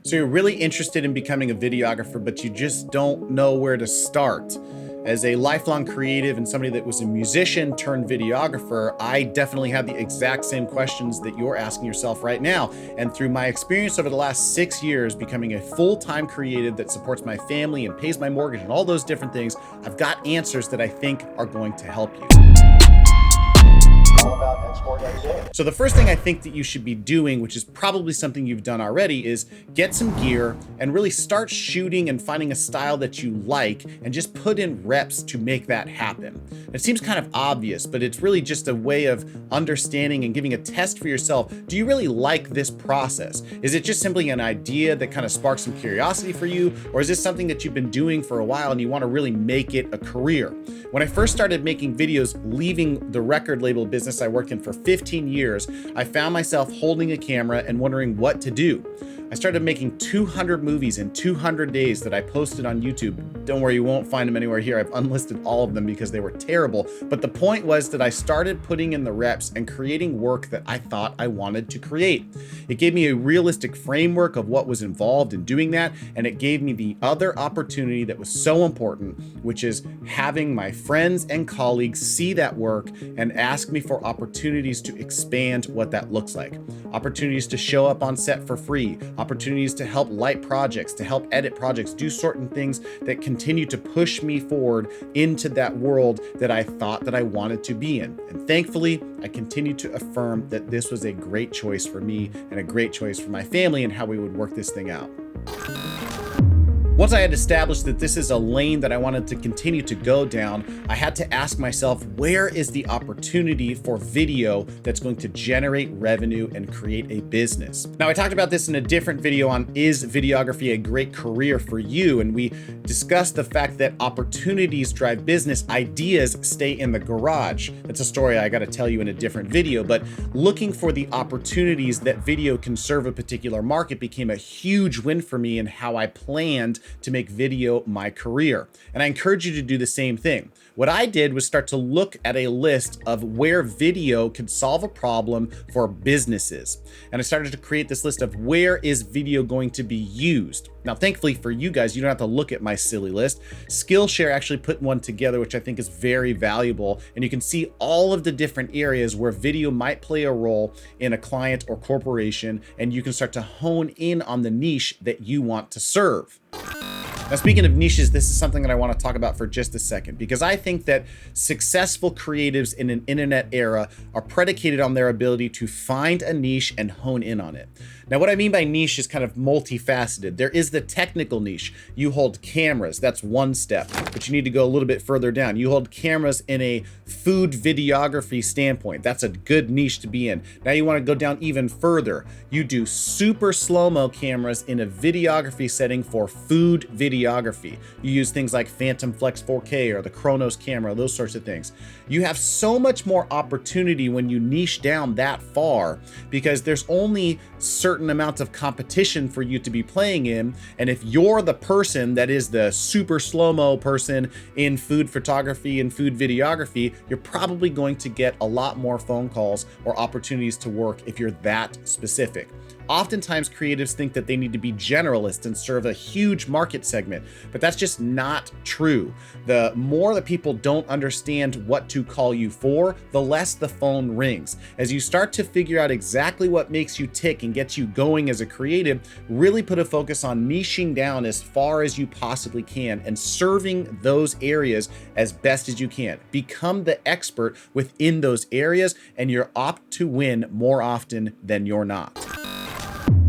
So you're really interested in becoming a videographer, but you just don't know where to start. As a lifelong creative and somebody that was a musician turned videographer, I definitely had the exact same questions that you're asking yourself right now. And through my experience over the last 6 years, becoming a full-time creative that supports my family and pays my mortgage and all those different things, I've got answers that I think are going to help you. So the first thing I think that you should be doing, which is probably something you've done already, is get some gear and really start shooting and finding a style that you like and just put in reps to make that happen. It seems kind of obvious, but it's really just a way of understanding and giving a test for yourself. Do you really like this process? Is it just simply an idea that kind of sparks some curiosity for you? Or is this something that you've been doing for a while and you want to really make it a career? When I first started making videos, leaving the record label business I worked in for 15 years, I found myself holding a camera and wondering what to do. I started making 200 movies in 200 days that I posted on YouTube. Don't worry, you won't find them anywhere here. I've unlisted all of them because they were terrible. But the point was that I started putting in the reps and creating work that I thought I wanted to create. It gave me a realistic framework of what was involved in doing that, and it gave me the other opportunity that was so important, which is having my friends and colleagues see that work and ask me for opportunities to expand what that looks like. Opportunities to show up on set for free, opportunities to help light projects, to help edit projects, do certain things that continue to push me forward into that world that I thought that I wanted to be in. And thankfully, I continue to affirm that this was a great choice for me and a great choice for my family and how we would work this thing out. Once I had established that this is a lane that I wanted to continue to go down, I had to ask myself, where is the opportunity for video that's going to generate revenue and create a business? Now, I talked about this in a different video on is videography a great career for you? And we discussed the fact that opportunities drive business, ideas stay in the garage. That's a story I got to tell you in a different video, but looking for the opportunities that video can serve a particular market became a huge win for me in how I planned to make video my career. And I encourage you to do the same thing. What I did was start to look at a list of where video could solve a problem for businesses. And I started to create this list of where is video going to be used. Now, thankfully for you guys, you don't have to look at my silly list. Skillshare actually put one together, which I think is very valuable. And you can see all of the different areas where video might play a role in a client or corporation, and you can start to hone in on the niche that you want to serve. Now, speaking of niches, this is something that I want to talk about for just a second, because I think that successful creatives in an internet era are predicated on their ability to find a niche and hone in on it. Now, what I mean by niche is kind of multifaceted. There is the technical niche. You hold cameras, that's one step, but you need to go a little bit further down. You hold cameras in a food videography standpoint. That's a good niche to be in. Now you want to go down even further. You do super slow-mo cameras in a videography setting for food videography. You use things like Phantom Flex 4K or the Chronos camera, those sorts of things. You have so much more opportunity when you niche down that far, because there's only certain amounts of competition for you to be playing in. And if you're the person that is the super slow-mo person in food photography and food videography, you're probably going to get a lot more phone calls or opportunities to work if you're that specific. Oftentimes, creatives think that they need to be generalists and serve a huge market segment, but that's just not true. The more that people don't understand what to call you for, the less the phone rings. As you start to figure out exactly what makes you tick and gets you going as a creative, really put a focus on niching down as far as you possibly can and serving those areas as best as you can. Become the expert within those areas, and you're apt to win more often than you're not.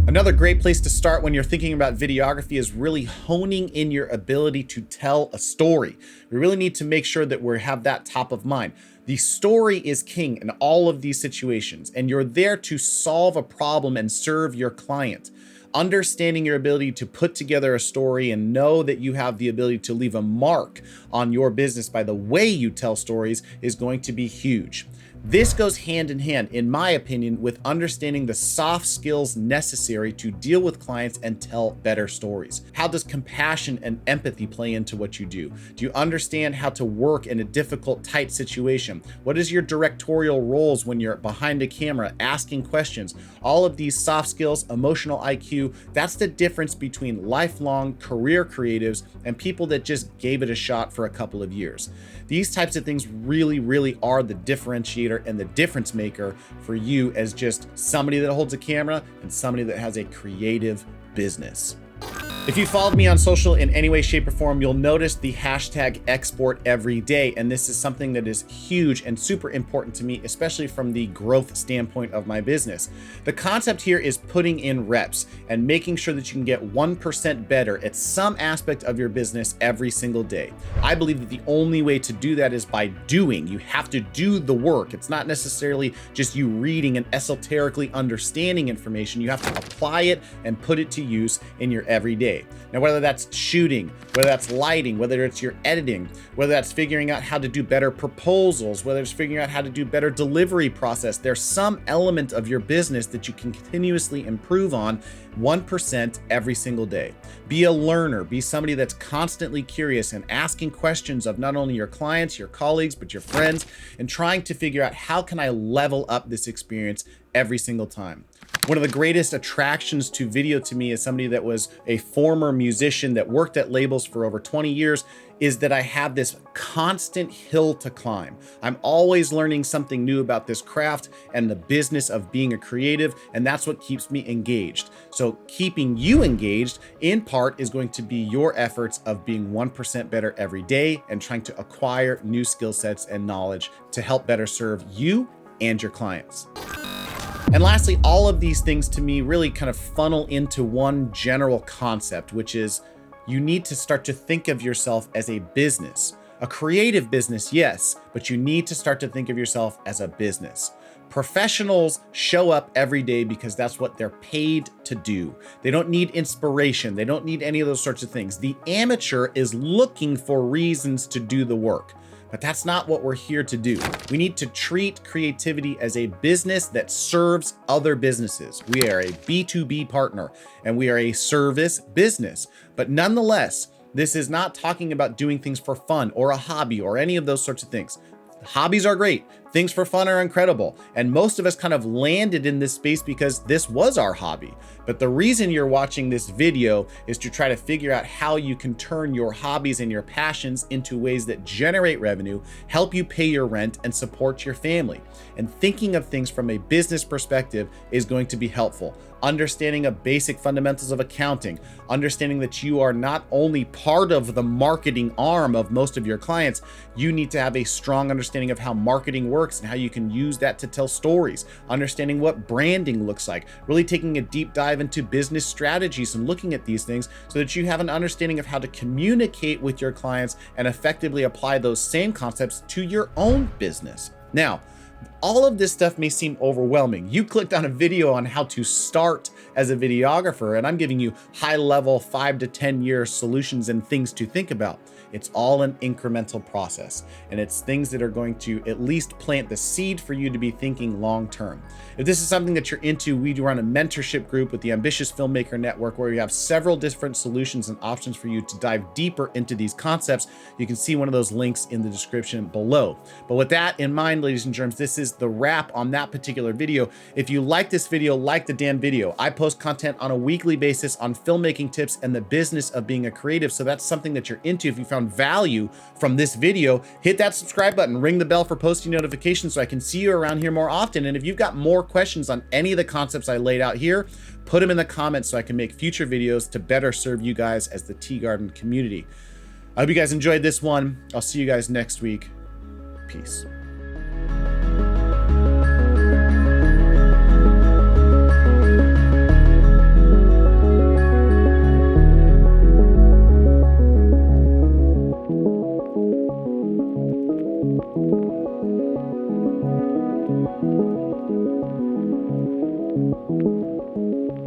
Another great place to start when you're thinking about videography is really honing in your ability to tell a story. We really need to make sure that we have that top of mind. The story is king in all of these situations, and you're there to solve a problem and serve your client. Understanding your ability to put together a story and know that you have the ability to leave a mark on your business by the way you tell stories is going to be huge. This goes hand in hand, in my opinion, with understanding the soft skills necessary to deal with clients and tell better stories. How does compassion and empathy play into what you do? Do you understand how to work in a difficult, tight situation? What is your directorial roles when you're behind a camera, asking questions? All of these soft skills, emotional IQ, that's the difference between lifelong career creatives and people that just gave it a shot for a couple of years. These types of things really are the differentiator and the difference maker for you as just somebody that holds a camera and somebody that has a creative business. If you followed me on social in any way, shape, or form, you'll notice the hashtag export every day. And this is something that is huge and super important to me, especially from the growth standpoint of my business. The concept here is putting in reps and making sure that you can get 1% better at some aspect of your business every single day. I believe that the only way to do that is by doing. You have to do the work. It's not necessarily just you reading and esoterically understanding information. You have to apply it and put it to use in your everyday. Now, whether that's shooting, whether that's lighting, whether it's your editing, whether that's figuring out how to do better proposals, whether it's figuring out how to do better delivery process, there's some element of your business that you can continuously improve on 1% every single day. Be a learner, be somebody that's constantly curious and asking questions of not only your clients, your colleagues, but your friends, and trying to figure out how can I level up this experience every single time. One of the greatest attractions to video to me as somebody that was a former musician that worked at labels for over 20 years is that I have this constant hill to climb. I'm always learning something new about this craft and the business of being a creative, and that's what keeps me engaged. So keeping you engaged in part is going to be your efforts of being 1% better every day and trying to acquire new skill sets and knowledge to help better serve you and your clients. And lastly, all of these things to me really kind of funnel into one general concept, which is you need to start to think of yourself as a business. A creative business, yes, but you need to start to think of yourself as a business. Professionals show up every day because that's what they're paid to do. They don't need inspiration. They don't need any of those sorts of things. The amateur is looking for reasons to do the work. But that's not what we're here to do. We need to treat creativity as a business that serves other businesses. We are a B2B partner and we are a service business. But nonetheless, this is not talking about doing things for fun or a hobby or any of those sorts of things. Hobbies are great. Things for fun are incredible. And most of us kind of landed in this space because this was our hobby. But the reason you're watching this video is to try to figure out how you can turn your hobbies and your passions into ways that generate revenue, help you pay your rent, and support your family. And thinking of things from a business perspective is going to be helpful. Understanding of basic fundamentals of accounting, understanding that you are not only part of the marketing arm of most of your clients, you need to have a strong understanding of how marketing works and how you can use that to tell stories, understanding what branding looks like, really taking a deep dive into business strategies and looking at these things so that you have an understanding of how to communicate with your clients and effectively apply those same concepts to your own business. Now, all of this stuff may seem overwhelming. You clicked on a video on how to start as a videographer, and I'm giving you high-level 5 to 10 year solutions and things to think about. It's all an incremental process, and it's things that are going to at least plant the seed for you to be thinking long-term. If this is something that you're into, we run a mentorship group with the Ambitious Filmmaker Network where we have several different solutions and options for you to dive deeper into these concepts. You can see one of those links in the description below. But with that in mind, ladies and germs, this is the wrap on that particular video. If you like this video, like the damn video. I post content on a weekly basis on filmmaking tips and the business of being a creative. So that's something that you're into. If you found value from this video, hit that subscribe button, ring the bell for posting notifications so I can see you around here more often. And if you've got more questions on any of the concepts I laid out here, put them in the comments so I can make future videos to better serve you guys as the Teegarden community. I hope you guys enjoyed this one. I'll see you guys next week. Peace.